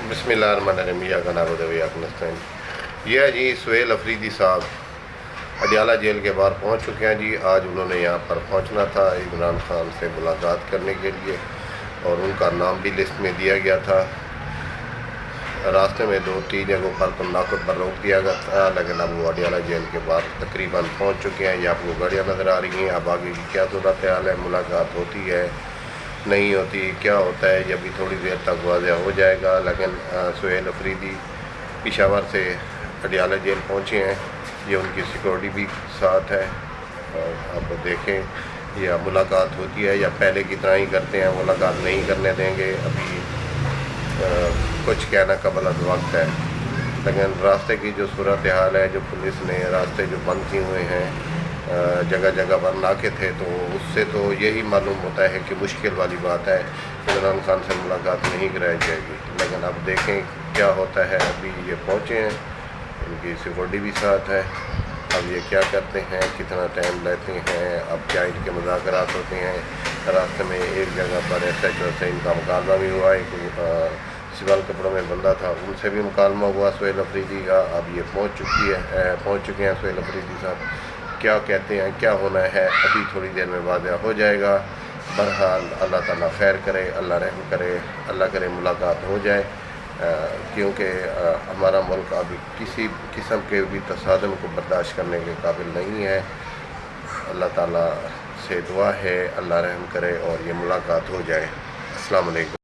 बिस्मिल्लाहिर्रहमानिर्रहीम इय्याका नअबुदु व इय्याका नस्तईन। ये है जी सुहेल अफरीदी साहब अडियाला जेल के बाहर पहुंच चुके हैं जी। आज उन्होंने यहाँ पर पहुंचना था इमरान खान से मुलाकात करने के लिए और उनका नाम भी लिस्ट में दिया गया था। रास्ते में 2-3 जगहों पर नाकों पर रोक दिया गया था, लेकिन अब वो अडियाला जेल के बाहर तकरीबन पहुँच चुके हैं। ये आपको गाड़ियाँ नज़र आ रही हैं। अब आगे की क्या सूरत हाल है, मुलाकात होती है नहीं होती, क्या होता है, ये भी थोड़ी देर तक वाज़ह हो जाएगा। लेकिन सुहेल अफरीदी पेशावर से अडियाला जेल पहुँचे हैं। ये उनकी सिक्योरिटी भी साथ है। अब देखें या मुलाकात होती है या पहले की तरह ही करते हैं, मुलाकात नहीं करने देंगे। अभी कुछ कहना कबल अज़ वक्त है, लेकिन रास्ते की जो सूरत हाल है, जो पुलिस ने रास्ते जो बंद किए हुए हैं, जगह जगह पर नाके थे, तो उससे तो यही मालूम होता है कि मुश्किल वाली बात है, इमरान खान से मुलाकात नहीं कराई जाएगी। लेकिन अब देखें क्या होता है। अभी ये पहुँचे हैं, इनकी सिक्योरिटी भी साथ है। अब ये क्या करते हैं, कितना टाइम लेते हैं, अब क्या इनके मुज़ाकरात होते हैं। रास्ते में एक जगह पर SHO से इनका मुकालमा भी हुआ। एक सिविल कपड़ों में बंदा था, उनसे भी मुकालमा हुआ सुहेल अफरीदी का। अब ये पहुँच चुके हैं सुहेल अफरीदी साहब। क्या कहते हैं, क्या होना है, अभी थोड़ी देर में वाज़ह हो जाएगा। बहरहाल अल्लाह ताला खैर करे, अल्लाह रहम करे, अल्लाह करे मुलाकात हो जाए, क्योंकि हमारा मुल्क अभी किसी किस्म के भी तसादम को बर्दाश्त करने के काबिल नहीं है। अल्लाह ताला से दुआ है, अल्लाह रहम करे और ये मुलाकात हो जाए। अस्सलाम वालेकुम।